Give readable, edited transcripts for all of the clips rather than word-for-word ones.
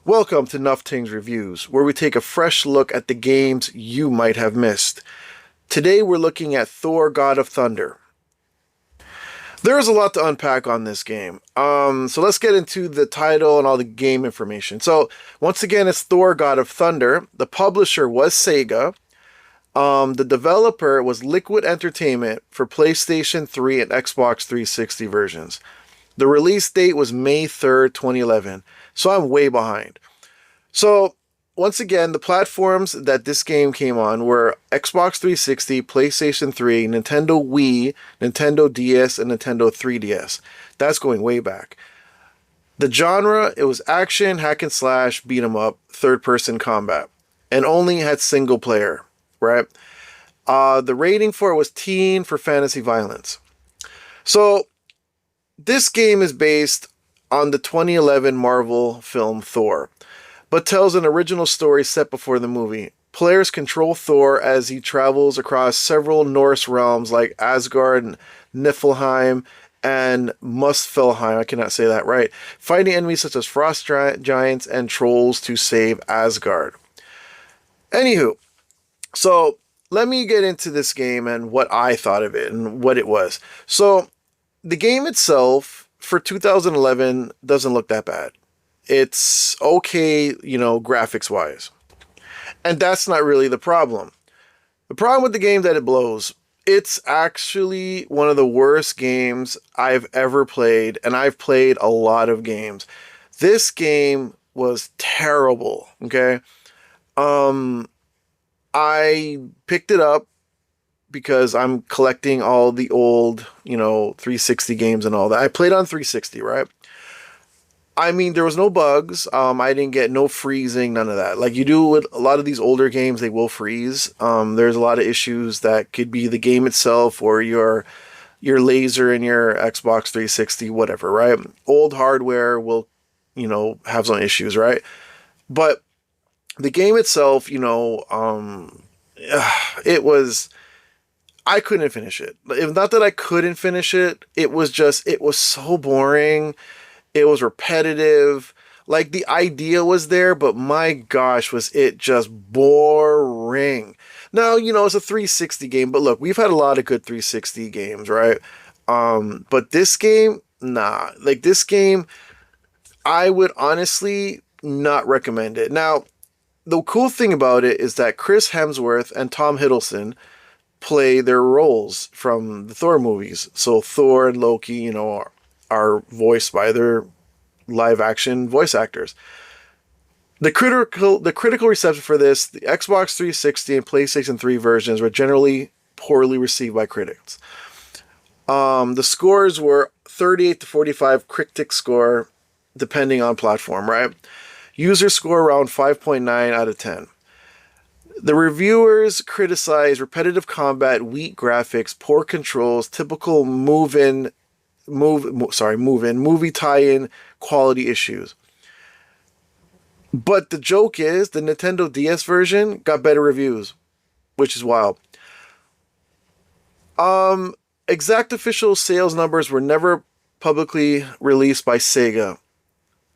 Welcome to Nufftingz Reviews, where we take a fresh look at the games you might have missed. Today we're looking at Thor: God of Thunder. There is a lot to unpack on this game. So let's get into the title and all the game information. So once again, it's Thor: God of Thunder. The publisher was Sega. The developer was Liquid Entertainment for PlayStation 3 and Xbox 360 versions. The release date was May 3rd, 2011. So I'm way behind. So once again, the platforms that this game came on were Xbox 360, PlayStation 3, Nintendo Wii, Nintendo DS, and Nintendo 3DS. That's going way back. The genre, it was action, hack and slash, beat 'em up, third-person combat, and only had single player, right? The rating for it was teen for fantasy violence. So this game is based on the 2011 Marvel film Thor, but tells an original story set before the movie. Players control Thor as he travels across several Norse realms like Asgard, Niflheim, and Muspelheim. I cannot say that right. Fighting enemies such as frost giants and trolls to save Asgard. Anywho, so let me get into this game and what I thought of it and what it was. So the game itself for 2011 doesn't look that bad. It's okay, graphics wise. And that's not really the problem. The problem with the game that it blows. It's actually one of the worst games I've ever played, and I've played a lot of games. This game was terrible, okay? I picked it up because I'm collecting all the old, 360 games and all that. I played on 360, right? I mean, there was no bugs. I didn't get no freezing, none of that. Like you do with a lot of these older games, they will freeze. There's a lot of issues that could be the game itself or your laser in your Xbox 360, whatever, right? Old hardware will, have some issues, right? But the game itself, it was... I couldn't finish it. Not that I couldn't finish it. It was so boring. It was repetitive. Like the idea was there, but my gosh, was it just boring. Now, it's a 360 game, but look, we've had a lot of good 360 games, right? But this game, nah. Like this game, I would honestly not recommend it. Now, the cool thing about it is that Chris Hemsworth and Tom Hiddleston play their roles from the Thor movies. So Thor and Loki, are voiced by their live action voice actors. The critical reception for this, the Xbox 360 and PlayStation 3 versions were generally poorly received by critics. The scores were 38 to 45 critic score, depending on platform, right? User score around 5.9 out of 10. The reviewers criticized repetitive combat, weak graphics, poor controls, typical movie tie-in quality issues. But the joke is, the Nintendo DS version got better reviews, which is wild. Exact official sales numbers were never publicly released by Sega,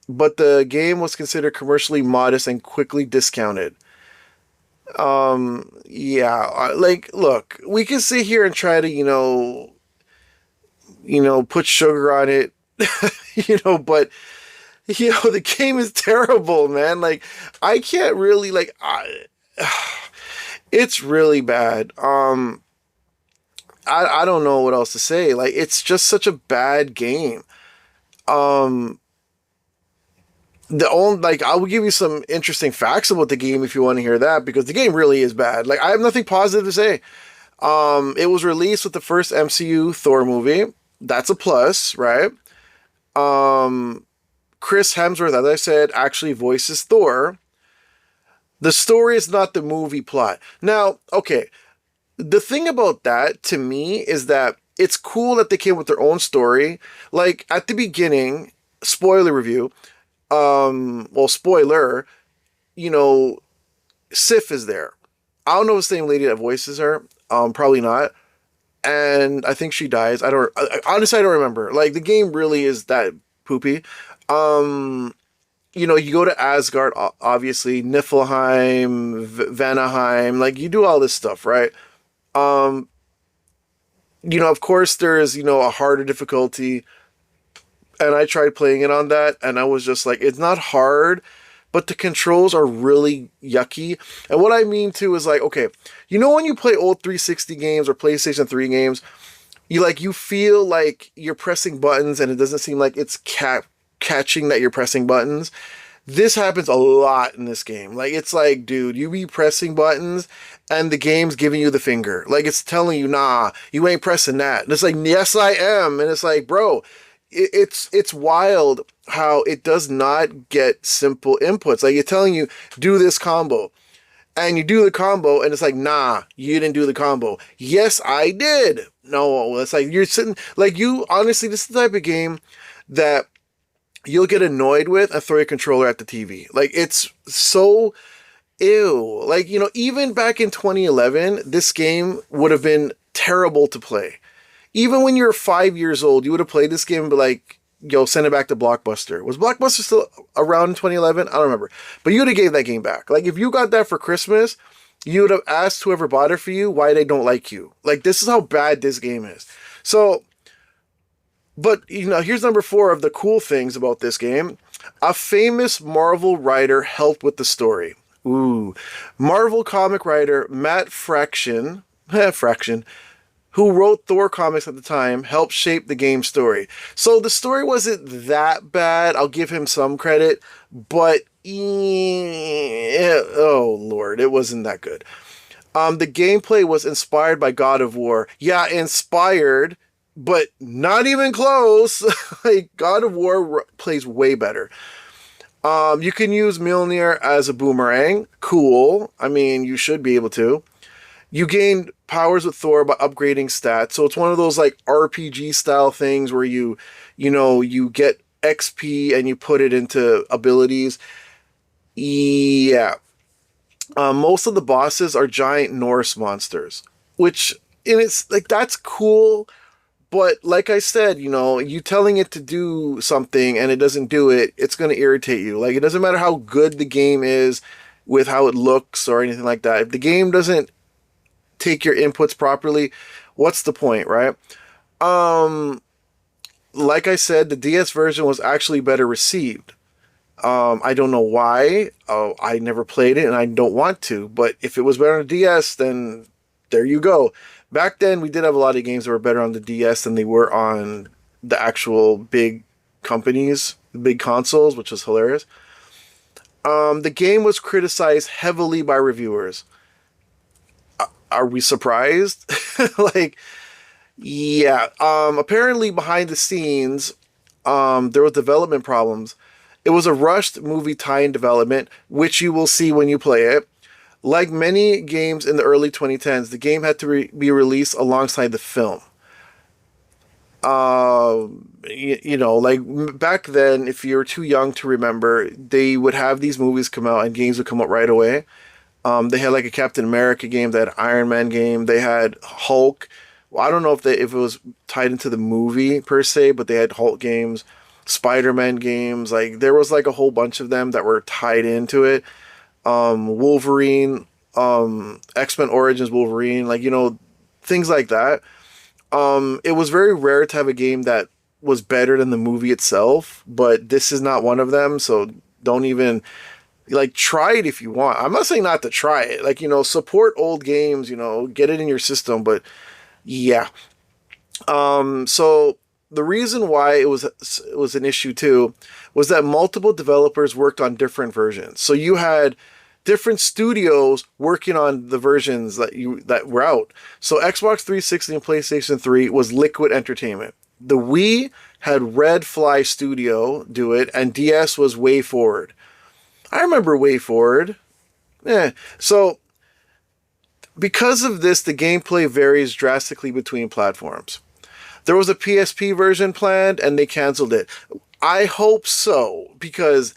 but the game was considered commercially modest and quickly discounted. Look, we can sit here and try to, put sugar on it, but, the game is terrible, man. Like, I can't really, it's really bad. I don't know what else to say. Like, it's just such a bad game. I will give you some interesting facts about the game if you want to hear that, because the game really is bad. Like, I have nothing positive to say. It was released with the first MCU Thor movie. That's a plus, right? Chris Hemsworth, as I said, actually voices Thor. The story is not the movie plot. Now, okay, the thing about that, to me, is that it's cool that they came with their own story. Like, at the beginning, spoiler review, spoiler, Sif is there. I don't know if it's the same lady that voices her. Probably not. And I think she dies. Honestly, I don't remember. Like, the game really is that poopy. you know, you go to Asgard, obviously, Niflheim, Vanaheim, like you do all this stuff, right? Um, you know, of course, there's, you know, a harder difficulty, and I tried playing it on that, and I was just like, it's not hard, but the controls are really yucky. And what I mean too is like, okay, you know, when you play old 360 games or PlayStation 3 games, you feel like you're pressing buttons, and it doesn't seem like it's catching that you're pressing buttons. This happens a lot in this game. Like, it's like, dude, you be pressing buttons and the game's giving you the finger. Like, it's telling you, nah, you ain't pressing that. And it's like, yes, I am. And it's like, bro, it's wild how it does not get simple inputs. Like, you're telling you, do this combo. And you do the combo, and it's like, nah, you didn't do the combo. Yes, I did. No, it's like, you're sitting, like, you, honestly, this is the type of game that you'll get annoyed with and throw your controller at the TV. Like, it's so ew. Like, you know, even back in 2011, this game would have been terrible to play. Even when you're 5 years old, you would have played this game and be like, yo, send it back to Blockbuster. Was Blockbuster still around in 2011? I don't remember. But you would have gave that game back. Like, if you got that for Christmas, you would have asked whoever bought it for you why they don't like you. Like, this is how bad this game is. So, but, you know, here's number 4 of the cool things about this game. A famous Marvel writer helped with the story. Ooh. Marvel comic writer Matt Fraction, who wrote Thor comics at the time, helped shape the game's story. So the story wasn't that bad. I'll give him some credit, but oh Lord, it wasn't that good. The gameplay was inspired by God of War. Yeah, inspired, but not even close. Like, God of War plays way better. You can use Mjolnir as a boomerang. Cool. I mean, you should be able to. You gain powers with Thor by upgrading stats. So it's one of those like RPG style things where you get XP and you put it into abilities. Yeah. Most of the bosses are giant Norse monsters, which, and it's like, that's cool. But like I said, you know, you telling it to do something and it doesn't do it, it's going to irritate you. Like, it doesn't matter how good the game is with how it looks or anything like that. If the game doesn't take your inputs properly, what's the point, right? Like I said, the DS version was actually better received. I don't know why. I never played it and I don't want to, but if it was better on the DS, then there you go. Back then, we did have a lot of games that were better on the DS than they were on the actual big companies, the big consoles, which was hilarious. The game was criticized heavily by reviewers. Are we surprised? Like, yeah. Apparently, behind the scenes, there was development problems. It was a rushed movie tie-in development, which you will see when you play it. Like many games in the early 2010s, the game had to be released alongside the film. You know, like back then, if you're too young to remember, they would have these movies come out and games would come out right away. They had like a Captain America game, they had an Iron Man game, they had Hulk. Well, I don't know if it was tied into the movie per se, but they had Hulk games, Spider-Man games. Like, there was like a whole bunch of them that were tied into it. Wolverine, X-Men Origins Wolverine, like, you know, things like that. It was very rare to have a game that was better than the movie itself, but this is not one of them, so don't even, like, try it if you want. I'm not saying not to try it. Like, you know, support old games, you know, get it in your system, but yeah. So the reason why it was an issue too was that multiple developers worked on different versions. So you had different studios working on the versions that were out. So Xbox 360 and PlayStation 3 was Liquid Entertainment. The Wii had Red Fly Studio do it, and DS was Way Forward. I remember Way Forward. So because of this, the gameplay varies drastically between platforms. There was a PSP version planned, and they canceled it. I hope so, because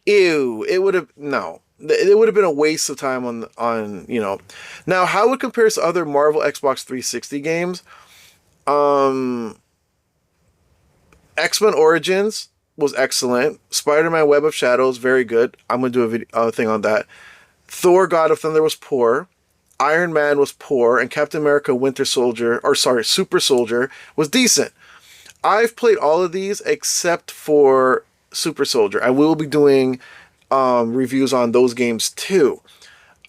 ew, it would have been a waste of time on you know. Now, how it compares to other Marvel Xbox 360 games? X-Men Origins was excellent. Spider-Man Web of Shadows, very good. I'm going to do a video, thing on that. Thor God of Thunder was poor. Iron Man was poor. And Captain America Winter Soldier, or sorry, Super Soldier was decent. I've played all of these except for Super Soldier. And we will be doing reviews on those games too.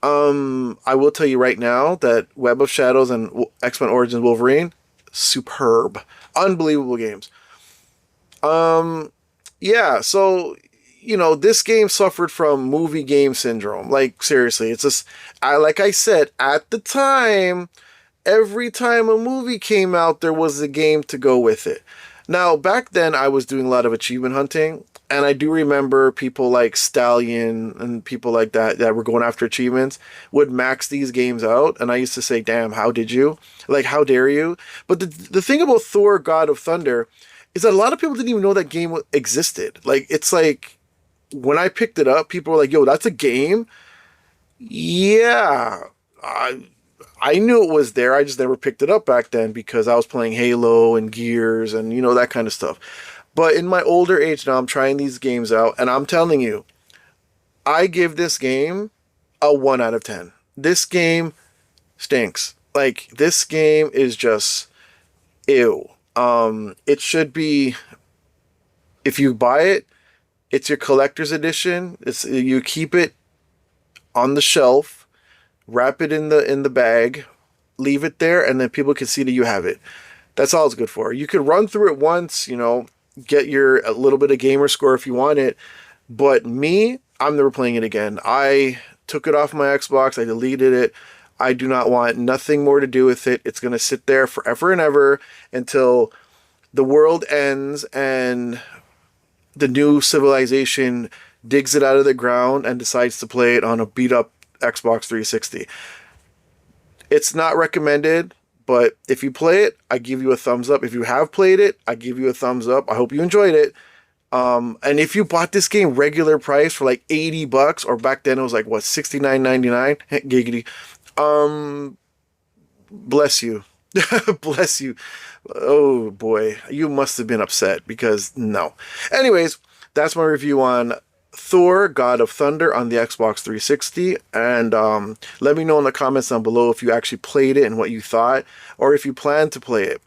I will tell you right now that Web of Shadows and X-Men Origins Wolverine, superb. Unbelievable games. Yeah, so, you know, this game suffered from movie game syndrome. Like, seriously, it's just, like I said, at the time, every time a movie came out, there was a game to go with it. Now, back then, I was doing a lot of achievement hunting, and I do remember people like Stallion and people like that that were going after achievements would max these games out, and I used to say, damn, how did you? Like, how dare you? But the thing about Thor, God of Thunder, is that a lot of people didn't even know that game existed. Like, it's like, when I picked it up, people were like, yo, that's a game? Yeah, I knew it was there. I just never picked it up back then because I was playing Halo and Gears and, you know, that kind of stuff. But in my older age now, I'm trying these games out, and I'm telling you, I give this game a 1 out of 10. This game stinks. Like, this game is just ew. It should be, if you buy it, it's your collector's edition. You keep it on the shelf, wrap it in the bag, leave it there, and then people can see that you have it. That's all it's good for. You could run through it once, you know, get a little bit of gamer score if you want it. But me, I'm never playing it again. I took it off my Xbox. I deleted it. I do not want nothing more to do with it. It's going to sit there forever and ever until the world ends and the new civilization digs it out of the ground and decides to play it on a beat up Xbox 360. It's not recommended, but if you play it, I give you a thumbs up. If you have played it, I give you a thumbs up. I hope you enjoyed it. And if you bought this game regular price for like $80, or back then it was like, what, $69.99? Giggity. Bless you. Bless you. Oh boy, you must have been upset because no. Anyways, that's my review on Thor, God of Thunder on the Xbox 360. And let me know in the comments down below if you actually played it and what you thought, or if you plan to play it.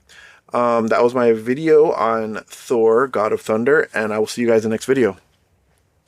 That was my video on Thor, God of Thunder, and I will see you guys in the next video.